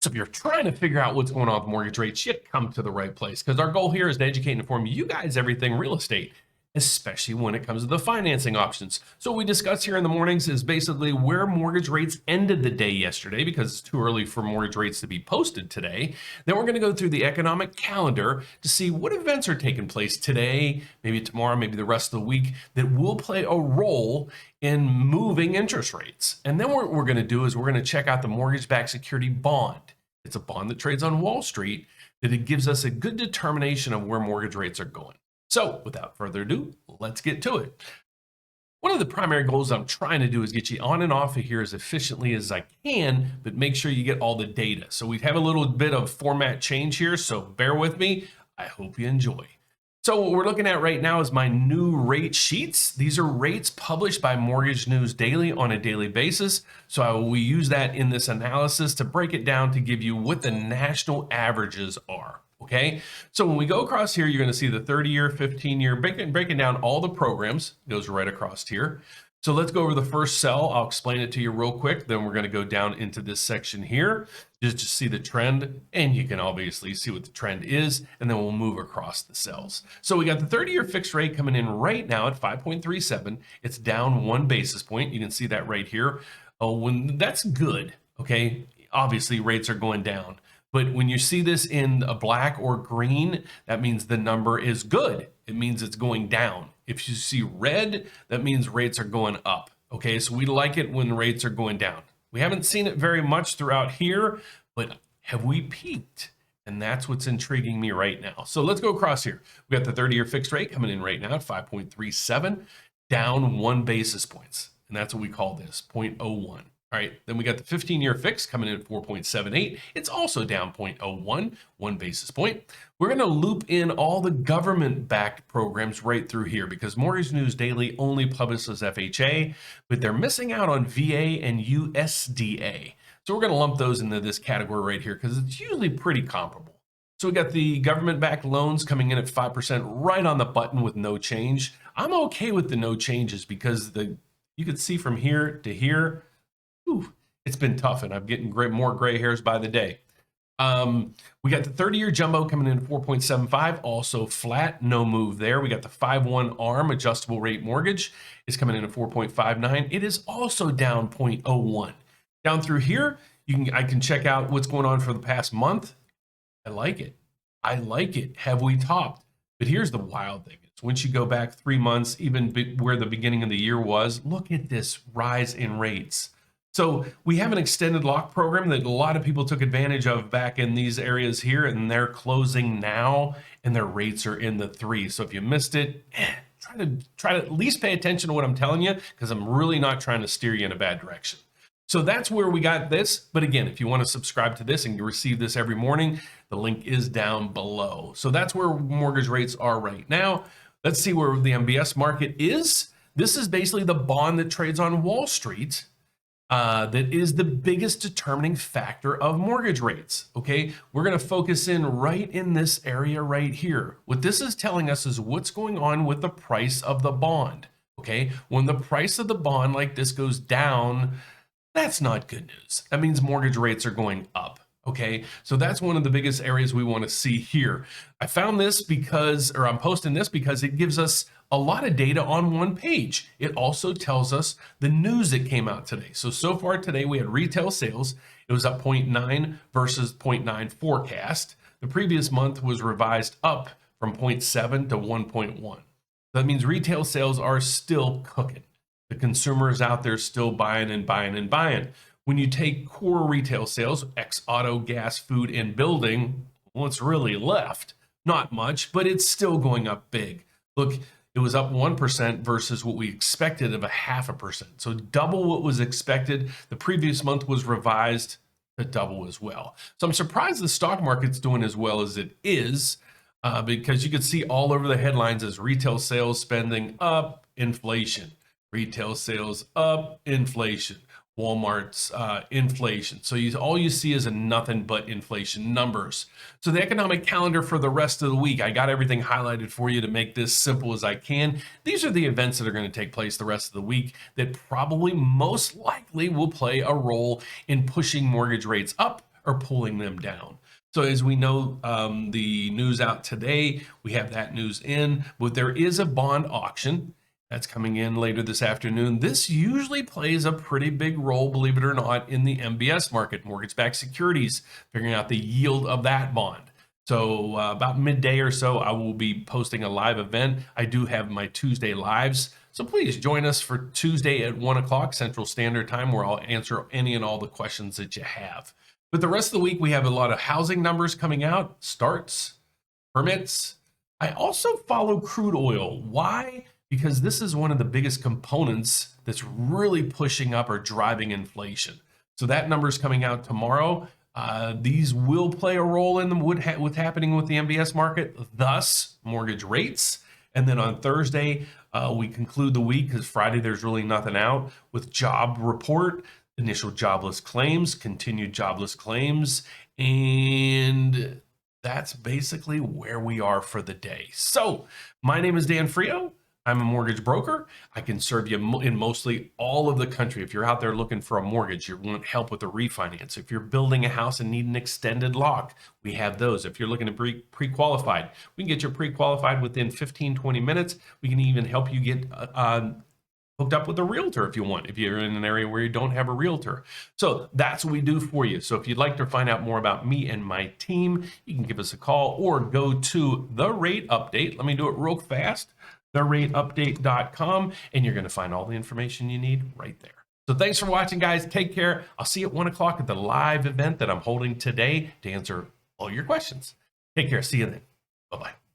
So if you're trying to figure out what's going on with mortgage rates, you come to the right place, because our goal here is to educate and inform you guys everything real estate, especially when it comes to the financing options. So what we discuss here in the mornings is basically where mortgage rates ended the day yesterday, because it's too early for mortgage rates to be posted today. Then we're going to go through the economic calendar to see what events are taking place today, maybe tomorrow, maybe the rest of the week, that will play a role in moving interest rates. And then what we're going to do is we're going to check out the mortgage-backed security bond. It's a bond that trades on Wall Street, that it gives us a good determination of where mortgage rates are going. So without further ado, let's get to it. One of the primary goals I'm trying to do is get you on and off of here as efficiently as I can, but make sure you get all the data. So we have a little bit of format change here, so bear with me. I hope you enjoy. So what we're looking at right now is my new rate sheets. These are rates published by Mortgage News Daily on a daily basis. So we use that in this analysis to break it down to give you what the national averages are. Okay, so when we go across here, you're going to see the 30-year, 15-year, breaking down all the programs. It goes right across here. So let's go over the first cell. I'll explain it to you real quick. Then we're going to go down into this section here just to see the trend, and you can obviously see what the trend is, and then we'll move across the cells. So we got the 30-year fixed rate coming in right now at 5.37. It's down 1 basis point. You can see that right here. When that's good, okay, obviously rates are going down. But when you see this in a black or green, that means the number is good. It means it's going down. If you see red, that means rates are going up. Okay, so we like it when rates are going down. We haven't seen it very much throughout here, but have we peaked? And that's what's intriguing me right now. So let's go across here. We got the 30-year fixed rate coming in right now at 5.37, down 1 basis points. And that's what we call this, 0.01. All right, then we got the 15-year fix coming in at 4.78. It's also down 0.01, 1 basis point. We're going to loop in all the government-backed programs right through here, because Mortgage News Daily only publishes FHA, but they're missing out on VA and USDA. So we're going to lump those into this category right here, because it's usually pretty comparable. So we got the government-backed loans coming in at 5% right on the button with no change. I'm okay with the no changes, because you could see from here to here, it's been tough, and I'm getting more gray hairs by the day. We got the 30-year jumbo coming in at 4.75, also flat, no move there. We got the 5/1 ARM adjustable rate mortgage is coming in at 4.59. It is also down 0.01. Down through here, I can check out what's going on for the past month. I like it. I like it. Have we topped? But here's the wild thing. It's once you go back 3 months, even where the beginning of the year was, look at this rise in rates. So we have an extended lock program that a lot of people took advantage of back in these areas here, and they're closing now, and their rates are in the 3s. So if you missed it, try to at least pay attention to what I'm telling you, because I'm really not trying to steer you in a bad direction. So that's where we got this. But again, if you want to subscribe to this and receive this every morning, the link is down below. So that's where mortgage rates are right now. Let's see where the MBS market is. This is basically the bond that trades on Wall Street. That is the biggest determining factor of mortgage rates. Okay, we're going to focus in right in this area right here. What this is telling us is what's going on with the price of the bond. Okay, when the price of the bond like this goes down, that's not good news. That means mortgage rates are going up. Okay, so that's one of the biggest areas we want to see here. I found this I'm posting this because it gives us a lot of data on one page. It also tells us the news that came out today. So far today we had retail sales. It was up 0.9 versus 0.9 forecast. The previous month was revised up from 0.7 to 1.1. That means retail sales are still cooking. The consumer is out there still buying and buying and buying. When you take core retail sales, ex auto, gas, food, and building, what's really left? Not much, but it's still going up big. Look, it was up 1% versus what we expected of 0.5%. So double what was expected. The previous month was revised to double as well. So I'm surprised the stock market's doing as well as it is, because you could see all over the headlines as retail sales spending up, inflation. Retail sales up, inflation. Walmart's inflation. So all you see is a nothing but inflation numbers. So the economic calendar for the rest of the week, I got everything highlighted for you to make this simple as I can. These are the events that are going to take place the rest of the week that probably most likely will play a role in pushing mortgage rates up are pulling them down. So as we know, the news out today, we have that news in, but there is a bond auction that's coming in later this afternoon. This usually plays a pretty big role, believe it or not, in the MBS market, mortgage-backed securities, figuring out the yield of that bond. So about midday or so, I will be posting a live event. I do have my Tuesday lives. So please join us for Tuesday at 1 o'clock Central Standard Time, where I'll answer any and all the questions that you have. But the rest of the week, we have a lot of housing numbers coming out, starts, permits. I also follow crude oil. Why? Because this is one of the biggest components that's really pushing up or driving inflation. So that number is coming out tomorrow. These will play a role in what's happening with the MBS market, thus mortgage rates. And then on Thursday, we conclude the week, because Friday there's really nothing out, with job report, initial jobless claims, continued jobless claims, and that's basically where we are for the day. So my name is Dan Frio. I'm a mortgage broker. I can serve you in mostly all of the country. If you're out there looking for a mortgage, you want help with a refinance. If you're building a house and need an extended lock, we have those. If you're looking to be pre-qualified, we can get you pre-qualified within 15, 20 minutes. We can even help you get hooked up with a realtor if you want, if you're in an area where you don't have a realtor. So that's what we do for you. So if you'd like to find out more about me and my team, you can give us a call or go to the rate update. Let me do it real fast. therateupdate.com, and you're going to find all the information you need right there. So thanks for watching, guys. Take care. I'll see you at 1 o'clock at the live event that I'm holding today to answer all your questions. Take care. See you then. Bye-bye.